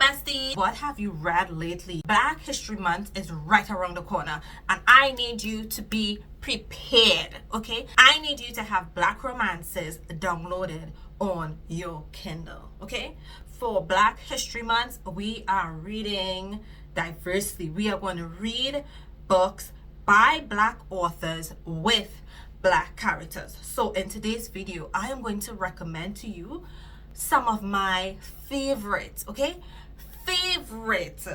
bestie, what have you read lately? Black History Month is right around the corner and I need you to be prepared, okay? I need you to have black romances downloaded on your Kindle, okay? For Black History Month, we are reading diversely. We are going to read books by black authors with black characters. So in today's video, I am going to recommend to you some of my favorites, okay? Favorite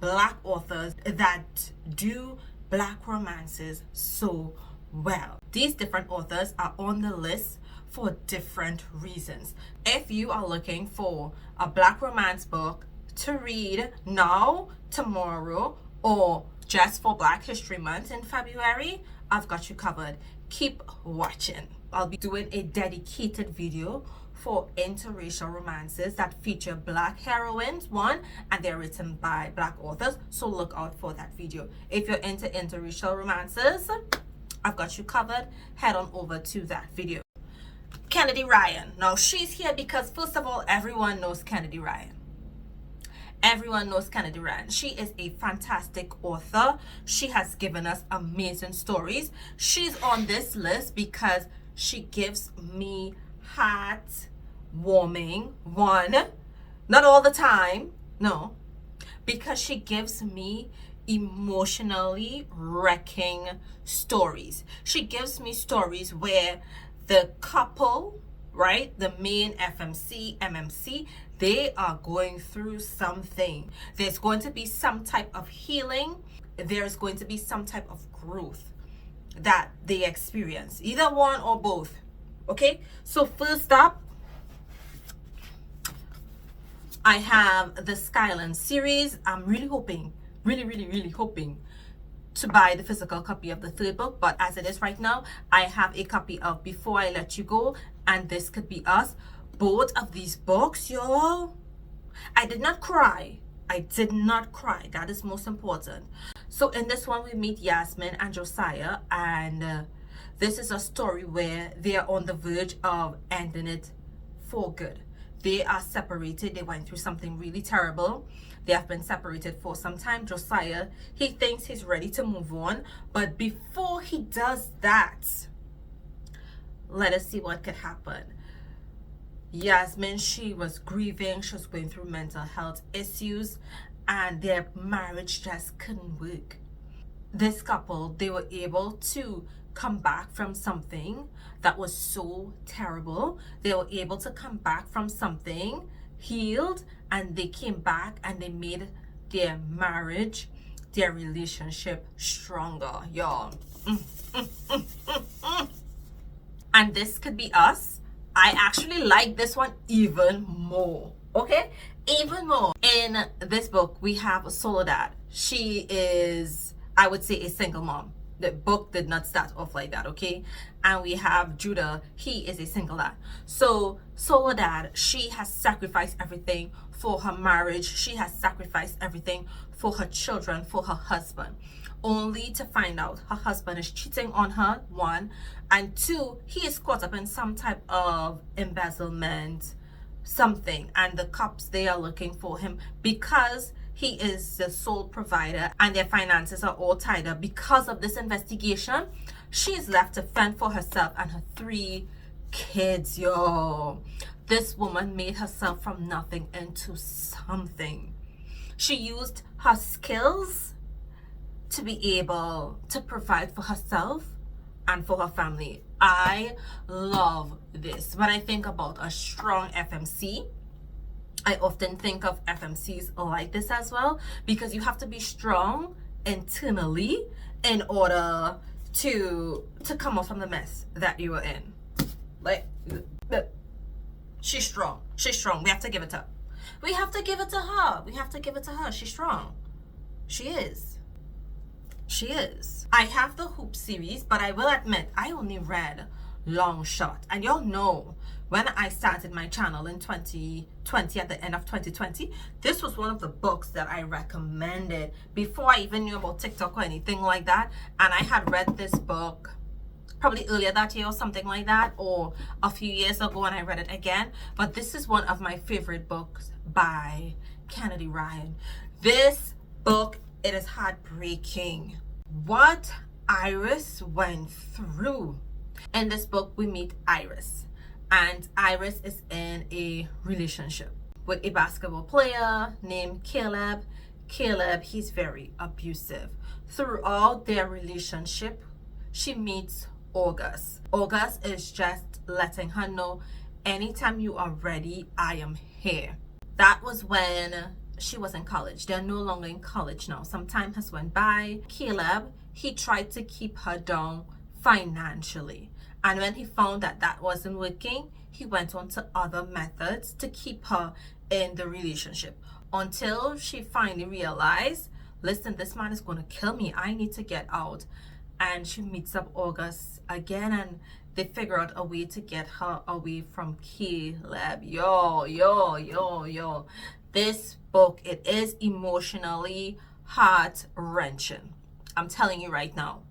black authors that do black romances so well. These different authors are on the list for different reasons. If you are looking for a black romance book to read now, tomorrow, or just for Black History Month in February, I've got you covered. Keep watching. I'll be doing a dedicated video for interracial romances that feature black heroines, and they're written by black authors, so look out for that video. If you're into interracial romances, I've got you covered. Head on over to that video. Kennedy Ryan. Now she's here because first of all, everyone knows Kennedy Ryan. Everyone knows Kennedy Ryan. She is a fantastic author. She has given us amazing stories. She's on this list because she gives me heartwarming, not all the time, no, because she gives me emotionally wrecking stories. She gives me stories where the couple, right, the main FMC, MMC, they are going through something. There's going to be some type of healing. There's going to be some type of growth that they experience, either one or both. Okay, so first up, I have the Skyland Series. I'm really hoping, really hoping to buy the physical copy of the third book, but as it is right now, I have a copy of Before I Let You Go and This Could Be Us. Both of these books, y'all, I did not cry. I did not cry. That is most important. So in this one, we meet Yasmin and Josiah, and this is a story where they are on the verge of ending it for good. They are separated. They went through something really terrible. They have been separated for some time. Josiah, he thinks he's ready to move on, but before he does that, let us see what could happen. Yasmin, she was grieving. She was going through mental health issues, and their marriage just couldn't work. This couple, they were able to come back from something that was so terrible. They were able to come back from something healed, and they came back and they made their marriage, their relationship stronger, y'all. And This Could Be Us. I actually like this one even more, okay? Even more. In this book, we have Soledad. She is, I would say, a single mom. The book did not start off like that, okay? And we have Judah. He is a single dad. So Soledad, she has sacrificed everything for her marriage. She has sacrificed everything for her children, for her husband, only to find out her husband is cheating on her, one, and two, he is caught up in some type of embezzlement, something, and the cops, they are looking for him because he is the sole provider and their finances are all tied up. Because of this investigation, she is left to fend for herself and her 3 kids, yo. This woman made herself from nothing into something. She used her skills to be able to provide for herself and for her family. I love this. When I think about a strong FMC, I often think of FMCs like this as well, because you have to be strong internally in order to come out from the mess that you are in. Like, she's strong. She's strong. We have to give it up. We have to give it to her. We have to give it to her. She's strong. She is. She is. I have the Hoop series, but I will admit I only read Long Shot. And y'all know, when I started my channel in 2020, at the end of 2020, this was one of the books that I recommended before I even knew about TikTok or anything like that. And I had read this book probably earlier that year or something like that, or a few years ago, and I read it again. But this is one of my favorite books by Kennedy Ryan. This book, it is heartbreaking. What Iris went through. In this book, we meet Iris, and Iris is in a relationship with a basketball player named Caleb. Caleb, he's very abusive. Throughout their relationship, she meets August. August is just letting her know, anytime you are ready, I am here. That was when she was in college. They're no longer in college now. Some time has went by. Caleb, he tried to keep her down financially. And when he found that that wasn't working, he went on to other methods to keep her in the relationship until she finally realized, listen, this man is going to kill me. I need to get out. And she meets up August again, and they figure out a way to get her away from Caleb. Yo. This book, it is emotionally heart-wrenching. I'm telling you right now.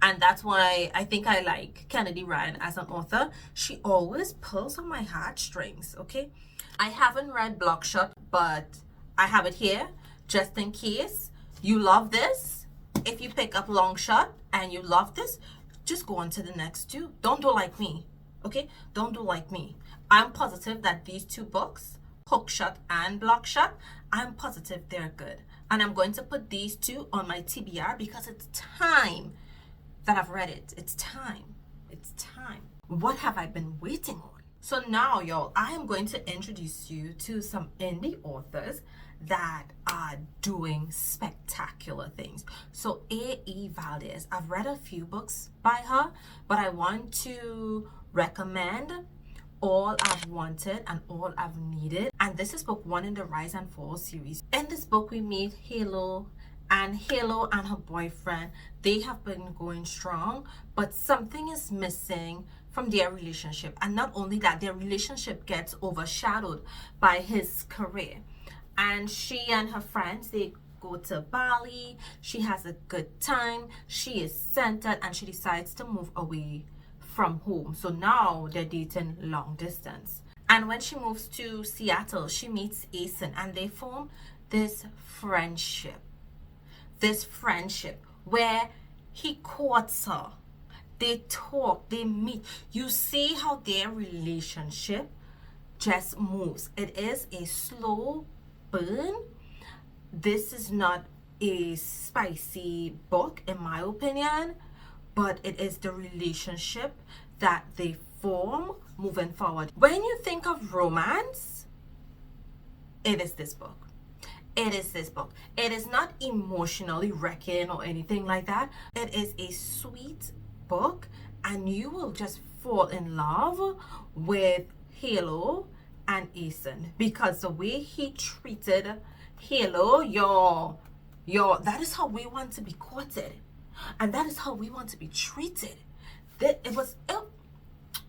And that's why I think I like Kennedy Ryan as an author. She always pulls on my heartstrings, okay? I haven't read Bloodshot, but I have it here just in case you love this. If you pick up Longshot and you love this, just go on to the next two. Don't do like me, okay? Don't do like me. I'm positive that these two books, Hookshot and Bloodshot, I'm positive they're good. And I'm going to put these two on my TBR because it's time that I've read it. It's time. What have I been waiting on? So now, y'all, I am going to introduce you to some indie authors that are doing spectacular things. So A.E. Valdez, I've read a few books by her, but I want to recommend All I've Wanted and All I've Needed. And this is book 1 in the Rise and Fall series. In this book, we meet Halo and her boyfriend. They have been going strong, but something is missing from their relationship. And not only that, their relationship gets overshadowed by his career. And she and her friends, they go to Bali. She has a good time. She is centered, and she decides to move away from home. So now they're dating long distance. And when she moves to Seattle, she meets Asen, and they form this friendship where he courts her. They talk, they meet. You see how their relationship just moves. It is a slow burn. This is not a spicy book, in my opinion, but it is the relationship that they form moving forward. When you think of romance, it is this book. It is this book. It is not emotionally wrecking or anything like that. It is a sweet book, and you will just fall in love with Halo and Asen, because the way he treated Halo, that is how we want to be courted, and that is how we want to be treated. It was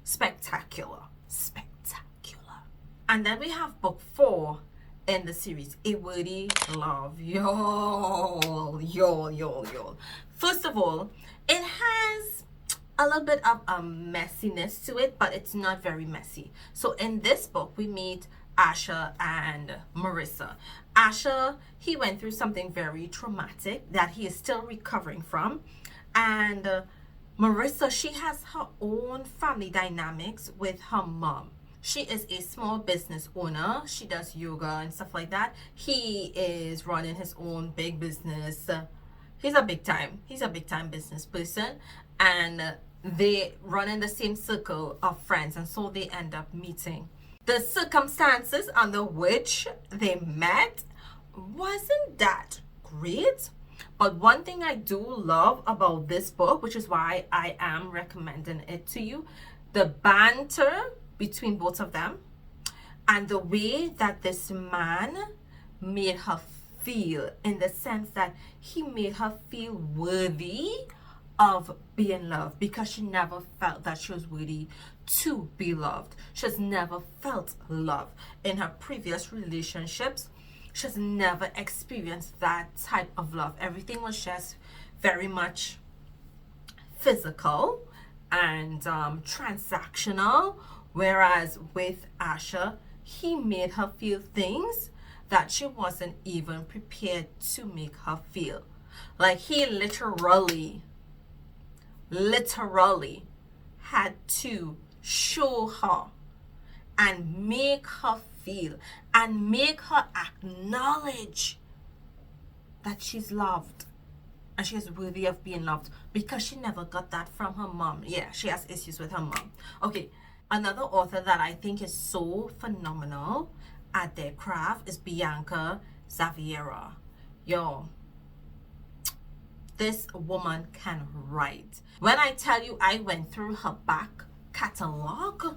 spectacular. And then we have book 4 in the series, A Worthy Love. Y'all. First of all, it has a little bit of a messiness to it, but it's not very messy. So in this book, we meet Asher and Marissa. Asher, he went through something very traumatic that he is still recovering from. And Marissa, she has her own family dynamics with her mom. She is a small business owner. She does yoga and stuff like that. He is running his own big business. He's a big time business person, and they run in the same circle of friends, and so they end up meeting. The circumstances under which they met wasn't that great, but one thing I do love about this book, which is why I am recommending it to you, the banter between both of them, and the way that this man made her feel, in the sense that he made her feel worthy of being loved, because she never felt that she was worthy to be loved. She has never felt love in her previous relationships. She has never experienced that type of love. Everything was just very much physical, and transactional, whereas with Asher, he made her feel things that she wasn't even prepared to make her feel. Like he literally had to show her and make her feel and make her acknowledge that she's loved and she is worthy of being loved, because she never got that from her mom. Yeah, she has issues with her mom. Okay, another author that I think is so phenomenal at their craft is Bianca Xaviera. Yo, this woman can write. When I tell you I went through her back catalog,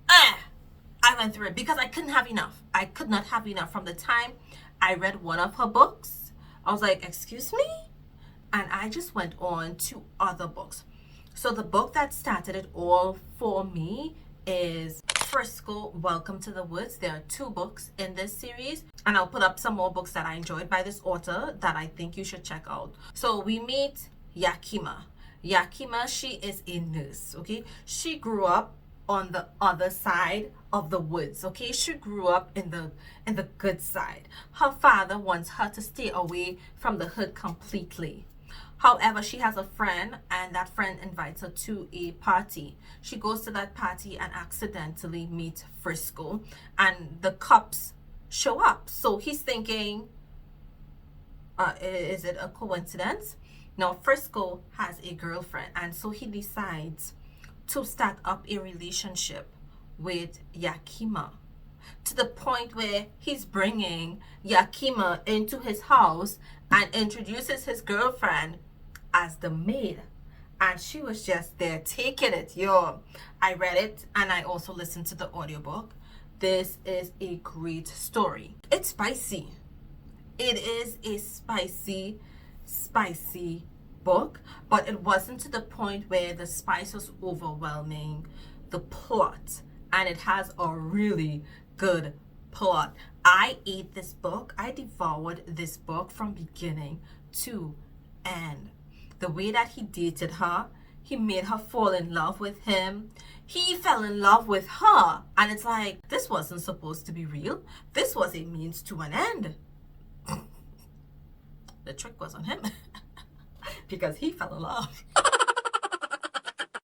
I went through it because I couldn't have enough. I could not have enough. From the time I read one of her books, I was like, excuse me? And I just went on to other books. So the book that started it all for me is Frisco, Welcome to the Woods. There are 2 books in this series, and I'll put up some more books that I enjoyed by this author that I think you should check out. So we meet Yakima. Yakima, she is a nurse, okay? She grew up on the other side of the woods, okay? She grew up in the good side. Her father wants her to stay away from the hood completely. However, she has a friend, and that friend invites her to a party. She goes to that party and accidentally meets Frisco, and the cops show up. So he's thinking, is it a coincidence? Now, Frisco has a girlfriend, and so he decides to start up a relationship with Yakima, to the point where he's bringing Yakima into his house and introduces his girlfriend as the maid. And she was just there taking it. Yo, I read it and I also listened to the audiobook. This is a great story. It's spicy. It is a spicy book, but it wasn't to the point where the spice was overwhelming the plot, and it has a really good plot. I ate this book. I devoured this book from beginning to end. The way that he dated her, he made her fall in love with him. He fell in love with her, and it's like, this wasn't supposed to be real. This was a means to an end. The trick was on him. Because he fell in love.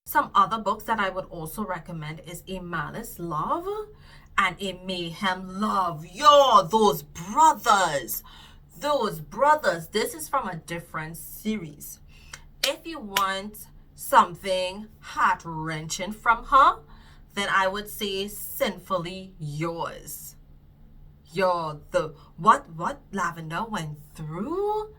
Some other books that I would also recommend is A Malice Love and A Mayhem Love. Yo, those brothers. This is from a different series. If you want something heart-wrenching from her, then I would say Sinfully Yours. Yo, what Lavender went through,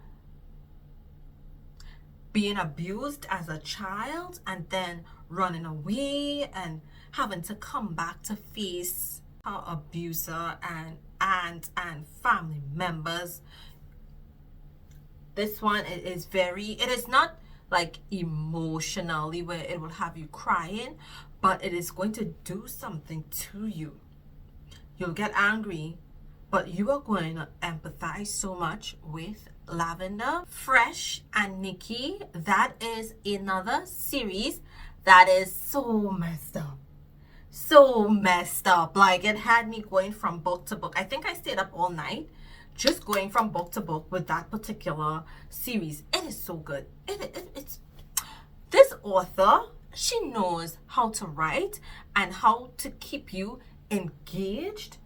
being abused as a child and then running away and having to come back to face her abuser and aunt and family members. This one it is not like emotionally where it will have you crying, but it is going to do something to you. You'll get angry, but you are going to empathize so much with Lavender. Fresh and Nikki, that is another series that is so messed up. Like, it had me going from book to book. I think I stayed up all night just going from book to book with that particular series. It is so good. It's this author, she knows how to write and how to keep you engaged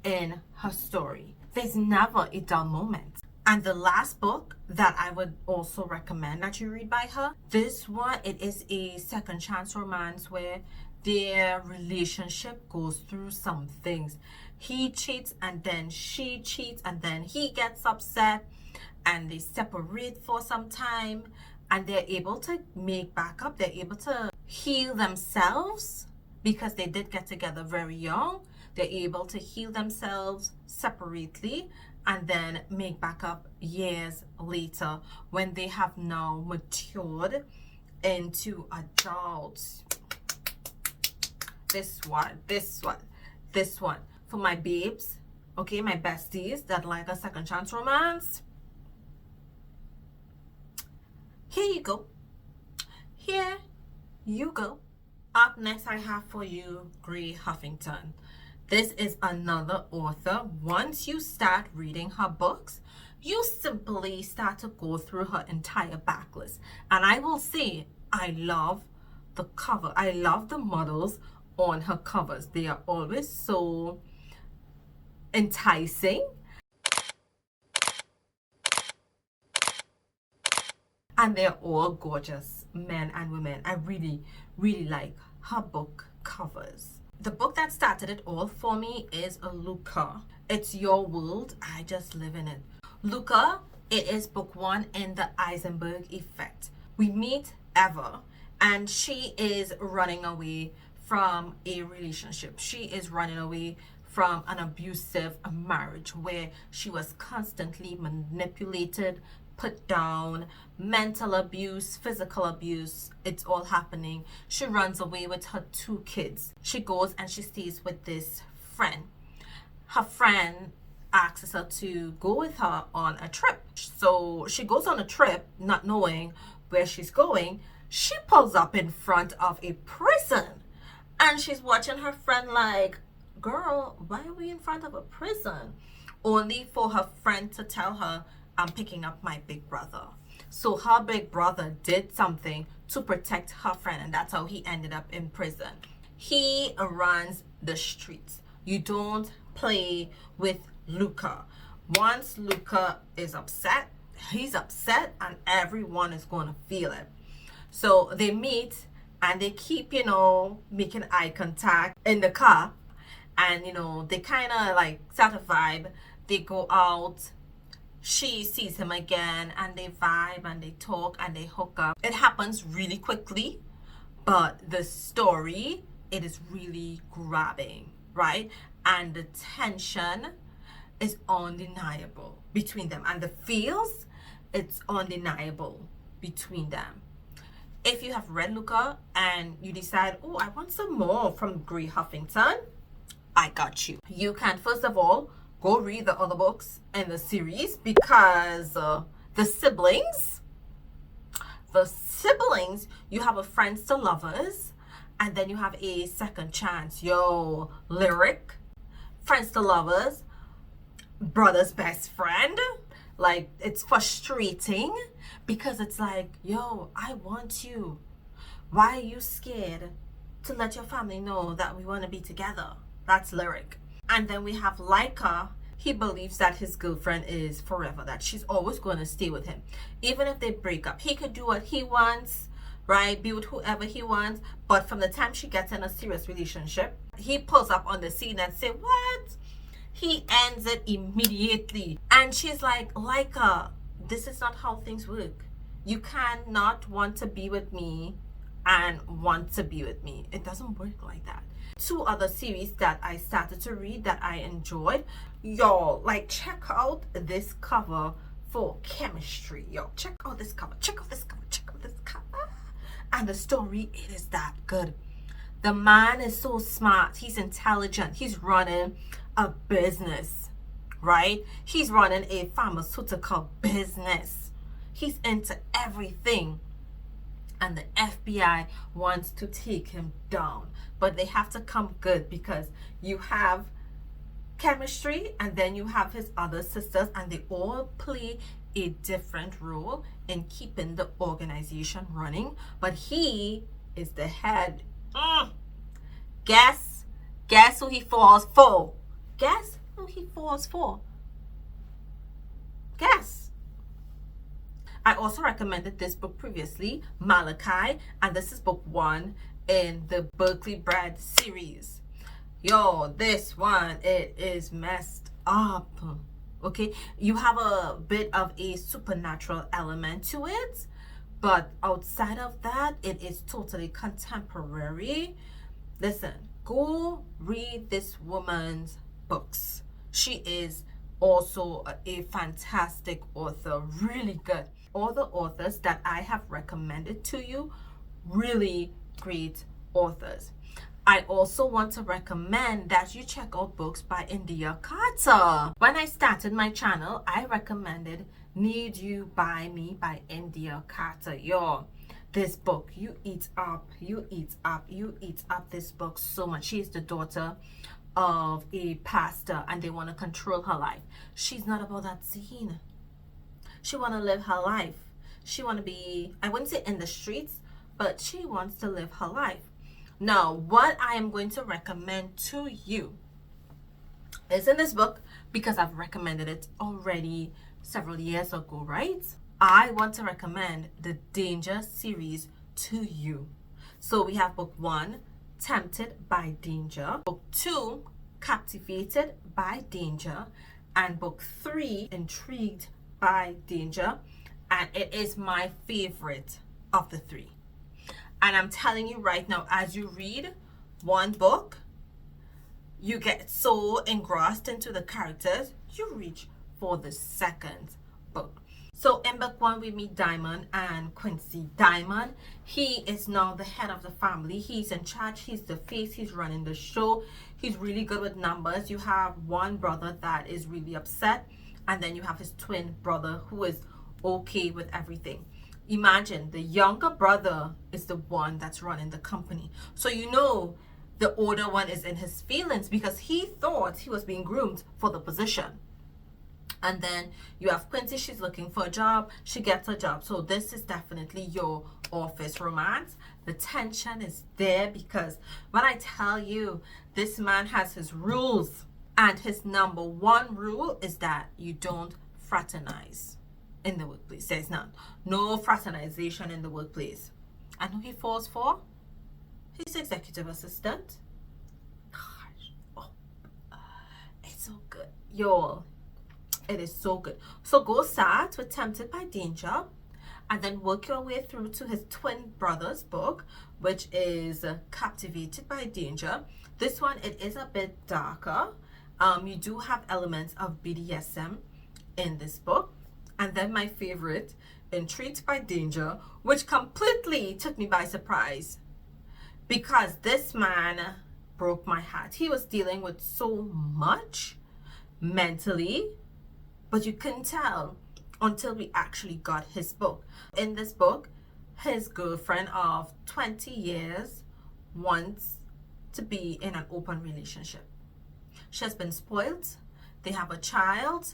in her story. There's never a dull moment. And the last book that I would also recommend that you read by her, this one, it is a second chance romance where their relationship goes through some things. He cheats and then she cheats and then he gets upset and they separate for some time, and they're able to make back up. They're able to heal themselves because they did get together very young. They're able to heal themselves separately and then make back up years later when they have now matured into adults. This one. For my babes, okay, my besties that like a second chance romance. Here you go. Here you go. Up next, I have for you Gray Huffington. This is another author. Once you start reading her books, you simply start to go through her entire backlist. And I will say, I love the cover. I love the models on her covers. They are always so enticing. And they're all gorgeous, men and women. I really, really like her book covers. The book that started it all for me is Luca. It's Your World, I Just Live in It. Luca, it is book one in the Eisenberg effect. We meet Eva, and she is running away from a relationship. She is running away from an abusive marriage where she was constantly manipulated, put down, mental abuse, physical abuse. It's all happening. She runs away with her 2 kids. She goes and she stays with this friend. Her friend asks her to go with her on a trip. So she goes on a trip, not knowing where she's going. She pulls up in front of a prison, and she's watching her friend like, girl, why are we in front of a prison? Only for her friend to tell her, I'm picking up my big brother. So her big brother did something to protect her friend, and that's how he ended up in prison. He runs the streets. You don't play with Luca. Once Luca is upset, he's upset, and everyone is going to feel it. So they meet and they keep, making eye contact in the car, and they kind of like start a vibe. They go out. She sees him again, and they vibe and they talk and they hook up. It happens really quickly, but the story, it is really grabbing, right? And the tension is undeniable between them, and the feels, it's undeniable between them. If you have read Luca and you decide, oh, I want some more from Gray Huffington, I got you. You can first of all go read the other books in the series, because the siblings, you have a Friends to Lovers, and then you have a Second Chance. Yo, Lyric, Friends to Lovers, Brother's Best Friend. Like, it's frustrating because it's like, yo, I want you. Why are you scared to let your family know that we want to be together? That's Lyric. And then we have Laika. He believes that his girlfriend is forever, that she's always going to stay with him. Even if they break up, he could do what he wants, right? Be with whoever he wants. But from the time she gets in a serious relationship, he pulls up on the scene and say, what? He ends it immediately. And she's like, Laika, this is not how things work. You cannot want to be with me and want to be with me. It doesn't work like that. 2 other series that I started to read that I enjoyed. Y'all, like, check out this cover for Chemistry. Yo, check out this cover. Check out this cover. Check out this cover. And the story, it is that good. The man is so smart. He's intelligent. He's running a business, right? He's running a pharmaceutical business. He's into everything. And the FBI wants to take him down. But they have to come good, because you have Chemistry and then you have his other sisters, and they all play a different role in keeping the organization running. But he is the head. Guess who he falls for? Guess who he falls for? Guess. I also recommended this book previously, Malachi, and this is book 1 in the Berkeley Bread series. Yo, this one, it is messed up. Okay, you have a bit of a supernatural element to it, but outside of that, it is totally contemporary. Listen, go read this woman's books. She is also a fantastic author, really good. All the authors that I have recommended to you, really great authors. I also want to recommend that you check out books by Endiya Carter. When I started my channel, I recommended Need You by Me by Endiya Carter. Yo, this book. You eat up this book so much. She's the daughter of a pastor and they want to control her life. She's not about that scene. She want to live her life. She want to be, I wouldn't say in the streets, but she wants to live her life. Now, what I am going to recommend to you is in this book, because I've recommended it already several years ago, right? I want to recommend the Danger series to you. So we have book 1, Tempted by Danger, book 2, Captivated by Danger, and book 3, Intrigued by Danger. And it is my favorite of the 3. And I'm telling you right now, as you read one book, you get so engrossed into the characters, you reach for the second book. So in book 1, we meet Diamond and Quincy. Diamond, he is now the head of the family. He's in charge. He's the face. He's running the show. He's really good with numbers. You have one brother that is really upset, and then you have his twin brother who is okay with everything. Imagine the younger brother is the one that's running the company. So you know the older one is in his feelings because he thought he was being groomed for the position. And then you have Quincy, she's looking for a job. She gets a job. So this is definitely your office romance. The tension is there because when I tell you, this man has his rules. And his number 1 rule is that you don't fraternize in the workplace. There's none. No fraternization in the workplace. And who he falls for? His executive assistant. Gosh. Oh, it's so good. Y'all. It is so good. So go start with Tempted by Danger and then work your way through to his twin brother's book, which is Captivated by Danger. This one, it is a bit darker. You do have elements of BDSM in this book. And then my favorite, Intrigued by Danger, which completely took me by surprise because this man broke my heart. He was dealing with so much mentally, but you couldn't tell until we actually got his book. In this book, his girlfriend of 20 years wants to be in an open relationship. She has been spoiled. They have a child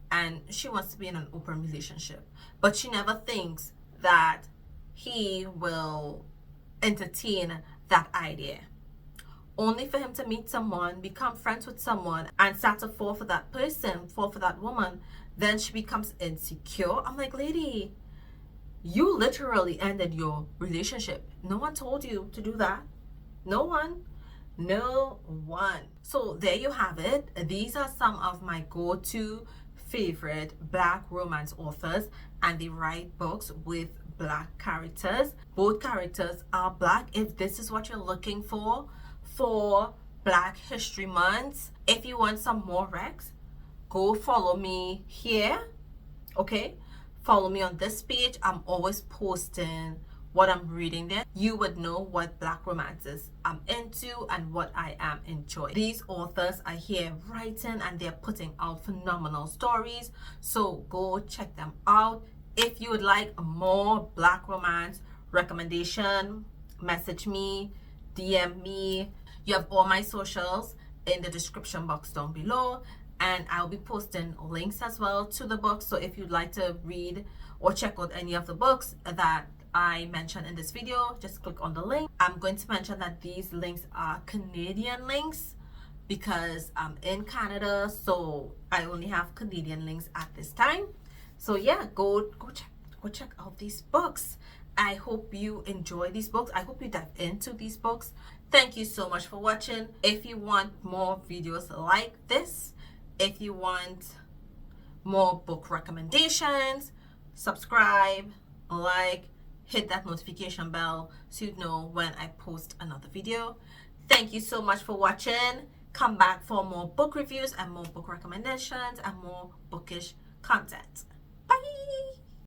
and she wants to be in an open relationship. But she never thinks that he will entertain that idea. Only for him to meet someone, become friends with someone, and start to fall for that person, fall for that woman. Then she becomes insecure. I'm like, lady, you literally ended your relationship. No one told you to do that. No one. No one. So there you have it. These are some of my go-to favorite Black romance authors, and they write books with Black characters. Both characters are Black. If this is what you're looking for Black History Month, if you want some more recs, go follow me here. Okay, follow me on this page. I'm always posting what I'm reading there. You would know what Black romances I'm into and what I am enjoying. These authors are here writing and they're putting out phenomenal stories, so go check them out. If you would like more Black romance recommendation, message me, DM me. You have all my socials in the description box down below, and I'll be posting links as well to the books. So if you'd like to read or check out any of the books that I mentioned in this video, just click on the link. I'm going to mention that these links are Canadian links because I'm in Canada, so I only have Canadian links at this time. So yeah, go check out these books. I hope you enjoy these books. I hope you dive into these books. Thank you so much for watching. If you want more videos like this, if you want more book recommendations, subscribe, like, hit that notification bell so you know when I post another video. Thank you so much for watching. Come back for more book reviews and more book recommendations and more bookish content.